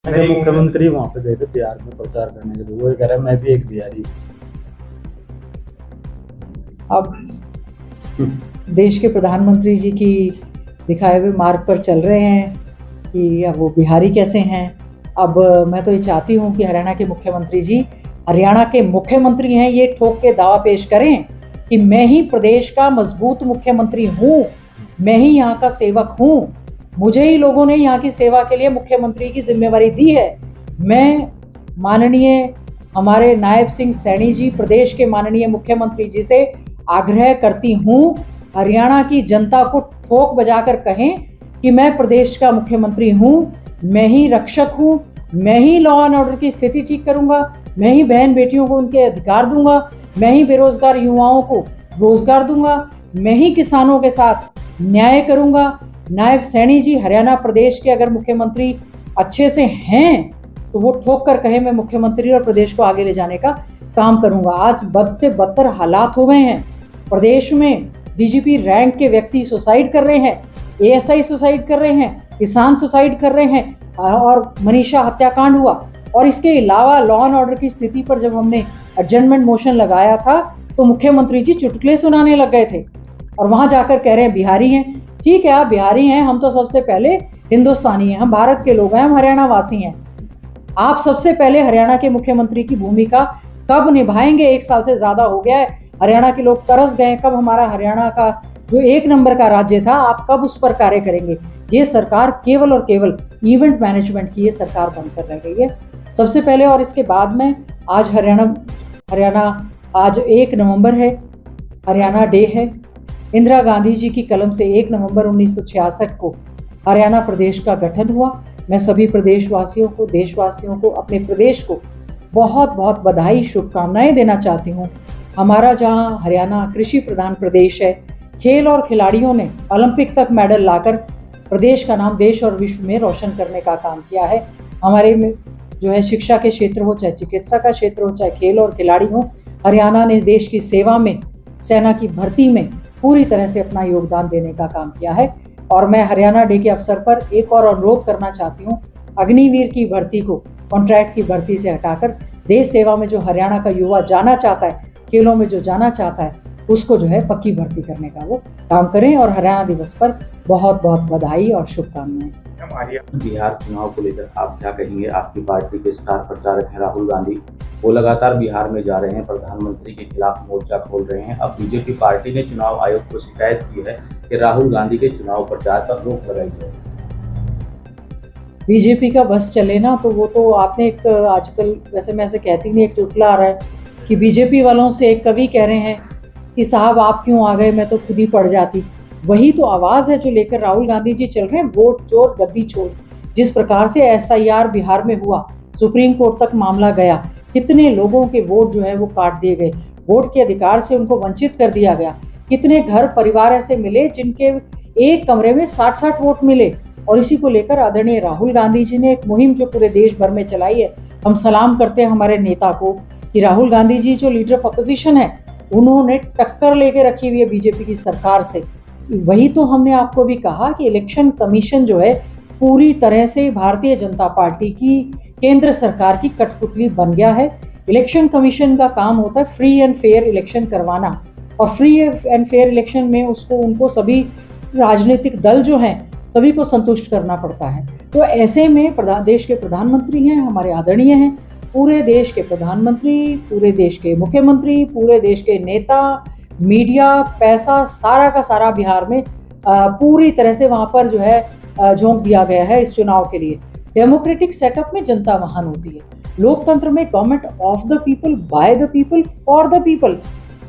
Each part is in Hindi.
मुख्यमंत्री वहाँ पे गए थे बिहार में प्रचार करने के लिए, वो कह रहा है मैं भी एक बिहारी हूँ। अब देश के प्रधानमंत्री जी की दिखाए हुए मार्ग पर चल रहे हैं कि अब वो बिहारी कैसे हैं। अब मैं तो ये चाहती हूँ कि हरियाणा के मुख्यमंत्री जी हरियाणा के मुख्यमंत्री हैं ये ठोक के दावा पेश करें कि मैं ही प्रदेश का मजबूत मुख्यमंत्री हूँ, मैं ही यहाँ का सेवक हूँ, मुझे ही लोगों ने यहाँ की सेवा के लिए मुख्यमंत्री की जिम्मेवारी दी है। मैं माननीय हमारे नायब सिंह सैनी जी प्रदेश के माननीय मुख्यमंत्री जी से आग्रह करती हूँ हरियाणा की जनता को ठोक बजाकर कहें कि मैं प्रदेश का मुख्यमंत्री हूँ, मैं ही रक्षक हूँ, मैं ही लॉ एंड ऑर्डर की स्थिति ठीक करूँगा, मैं ही बहन बेटियों को उनके अधिकार दूंगा, मैं ही बेरोजगार युवाओं को रोजगार दूंगा, मैं ही किसानों के साथ न्याय करूंगा। नायब सैनी जी हरियाणा प्रदेश के अगर मुख्यमंत्री अच्छे से हैं तो वो ठोक कर कहे मैं मुख्यमंत्री और प्रदेश को आगे ले जाने का काम करूंगा। आज बद से बदतर हालात हो गए हैं प्रदेश में, डीजीपी रैंक के व्यक्ति सुसाइड कर रहे हैं, एएसआई सुसाइड कर रहे हैं, किसान सुसाइड कर रहे हैं और मनीषा हत्याकांड हुआ। और इसके अलावा लॉ एंड ऑर्डर की स्थिति पर जब हमने एडजर्नमेंट मोशन लगाया था तो मुख्यमंत्री जी चुटकुले सुनाने लग गए थे और वहां जाकर कह रहे हैं बिहारी हैं। ठीक है, आप बिहारी हैं, हम तो सबसे पहले हिंदुस्तानी हैं, हम भारत के लोग हैं, हम हरियाणा वासी हैं। आप सबसे पहले हरियाणा के मुख्यमंत्री की भूमिका कब निभाएंगे? 1 साल से ज्यादा हो गया है, हरियाणा के लोग तरस गए। कब हमारा हरियाणा का जो 1 नंबर का राज्य था आप कब उस पर कार्य करेंगे? ये सरकार केवल और केवल इवेंट मैनेजमेंट की ये सरकार बनकर रह गई है। सबसे पहले और इसके बाद में आज हरियाणा आज 1 नवंबर है, हरियाणा डे है। इंदिरा गांधी जी की कलम से 1 नवंबर 1966 को हरियाणा प्रदेश का गठन हुआ। मैं सभी प्रदेशवासियों को, देशवासियों को, अपने प्रदेश को बहुत बहुत बधाई, शुभकामनाएं देना चाहती हूँ। हमारा जहाँ हरियाणा कृषि प्रधान प्रदेश है, खेल और खिलाड़ियों ने ओलंपिक तक मेडल लाकर प्रदेश का नाम देश और विश्व में रोशन करने का काम किया है। हमारे में जो है शिक्षा के क्षेत्र हो, चाहे चिकित्सा का क्षेत्र हो, चाहे खेल और खिलाड़ी हो, हरियाणा ने देश की सेवा में, सेना की भर्ती में पूरी तरह से अपना योगदान देने का काम किया है। और मैं हरियाणा डे के अवसर पर एक और अनुरोध करना चाहती हूँ, अग्निवीर की भर्ती को कॉन्ट्रैक्ट की भर्ती से हटाकर देश सेवा में जो हरियाणा का युवा जाना चाहता है, खेलों में जो जाना चाहता है, उसको जो है पक्की भर्ती करने का वो काम करें। और हरियाणा दिवस पर बहुत बहुत बधाई और शुभकामनाएं। बिहार चुनाव को लेकर आप क्या कहेंगे? आपकी पार्टी के स्टार प्रचारक हैं राहुल गांधी, वो लगातार बिहार में जा रहे हैं, प्रधानमंत्री के खिलाफ मोर्चा खोल रहे हैं। अब बीजेपी पार्टी ने चुनाव आयोग को शिकायत की है कि राहुल गांधी के चुनाव प्रचार पर रोक लगाई जाए। बीजेपी का बस चले ना, तो वो तो आपने एक आजकल, वैसे मैं ऐसे कहती नहीं, एक चुटकुला आ रहा है कि बीजेपी वालों से एक कवि कह रहे हैं कि साहब आप क्यों आ गए, मैं तो खुद ही पड़ जाती। वही तो आवाज़ है जो लेकर राहुल गांधी जी चल रहे हैं, वोट चोर गद्दी छोड़। जिस प्रकार से एसआईआर बिहार में हुआ, सुप्रीम कोर्ट तक मामला गया, कितने लोगों के वोट जो है वो काट दिए गए, वोट के अधिकार से उनको वंचित कर दिया गया। कितने घर परिवार ऐसे मिले जिनके एक कमरे में 60-60 वोट मिले। और इसी को लेकर आदरणीय राहुल गांधी जी ने एक मुहिम जो पूरे देश भर में चलाई है। हम सलाम करते हैं हमारे नेता को कि राहुल गांधी जी जो लीडर ऑफ अपोजिशन है, उन्होंने टक्कर लेके रखी हुई है बीजेपी की सरकार से। वही तो हमने आपको भी कहा कि इलेक्शन कमीशन जो है पूरी तरह से भारतीय जनता पार्टी की केंद्र सरकार की कठपुतली बन गया है। इलेक्शन कमीशन का काम होता है फ्री एंड फेयर इलेक्शन करवाना, और फ्री एंड फेयर इलेक्शन में उनको सभी राजनीतिक दल जो हैं सभी को संतुष्ट करना पड़ता है। तो ऐसे में देश के प्रधानमंत्री हैं, हमारे आदरणीय हैं, पूरे देश के प्रधानमंत्री, पूरे देश के मुख्यमंत्री, पूरे देश के नेता, मीडिया, पैसा सारा का सारा बिहार में पूरी तरह से वहाँ पर जो है झोंक दिया गया है इस चुनाव के लिए। डेमोक्रेटिक सेटअप में जनता महान होती है, लोकतंत्र में government of the people, by the people, for the people.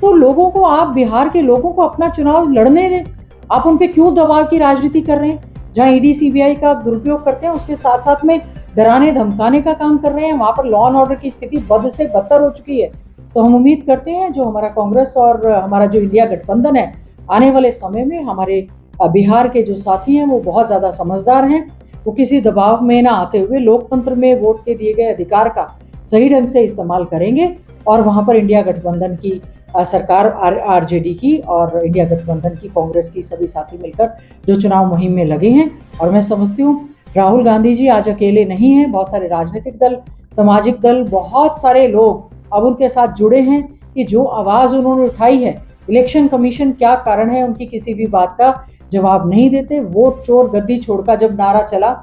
तो लोगों को, आप बिहार के लोगों को अपना चुनाव लड़ने दें। आप उन पे क्यों दबाव की राजनीति कर रहे हैं? जहाँ ईडी सीबीआई का दुरुपयोग करते हैं उसके साथ साथ में डराने धमकाने का काम कर रहे हैं। वहाँ पर लॉ एंड ऑर्डर की स्थिति बद से बदतर हो चुकी है। तो हम उम्मीद करते हैं जो हमारा कांग्रेस और हमारा जो इंडिया गठबंधन है, आने वाले समय में हमारे बिहार के जो साथी हैं वो बहुत ज़्यादा समझदार हैं। वो किसी दबाव में ना आते हुए लोकतंत्र में वोट के दिए गए अधिकार का सही ढंग से इस्तेमाल करेंगे और वहाँ पर इंडिया गठबंधन की सरकार, आरजेडी की और इंडिया गठबंधन की, कांग्रेस की सभी साथी मिलकर जो चुनाव मुहिम में लगे हैं। और मैं समझती हूँ राहुल गांधी जी आज अकेले नहीं हैं, बहुत सारे राजनीतिक दल, सामाजिक दल, बहुत सारे लोग अब उनके साथ जुड़े हैं कि जो आवाज़ उन्होंने उठाई है, इलेक्शन कमीशन क्या कारण है उनकी किसी भी बात का जवाब नहीं देते। वोट चोर गद्दी छोड़ का जब नारा चला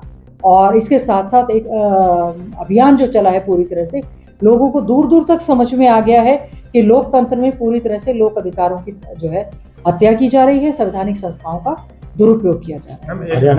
और इसके साथ साथ एक अभियान जो चला है पूरी तरह से, लोगों को दूर दूर तक समझ में आ गया है कि लोकतंत्र में पूरी तरह से लोक अधिकारों की जो है हत्या की जा रही है, संवैधानिक संस्थाओं का दुरुपयोग किया जा रहा है। हरियाणा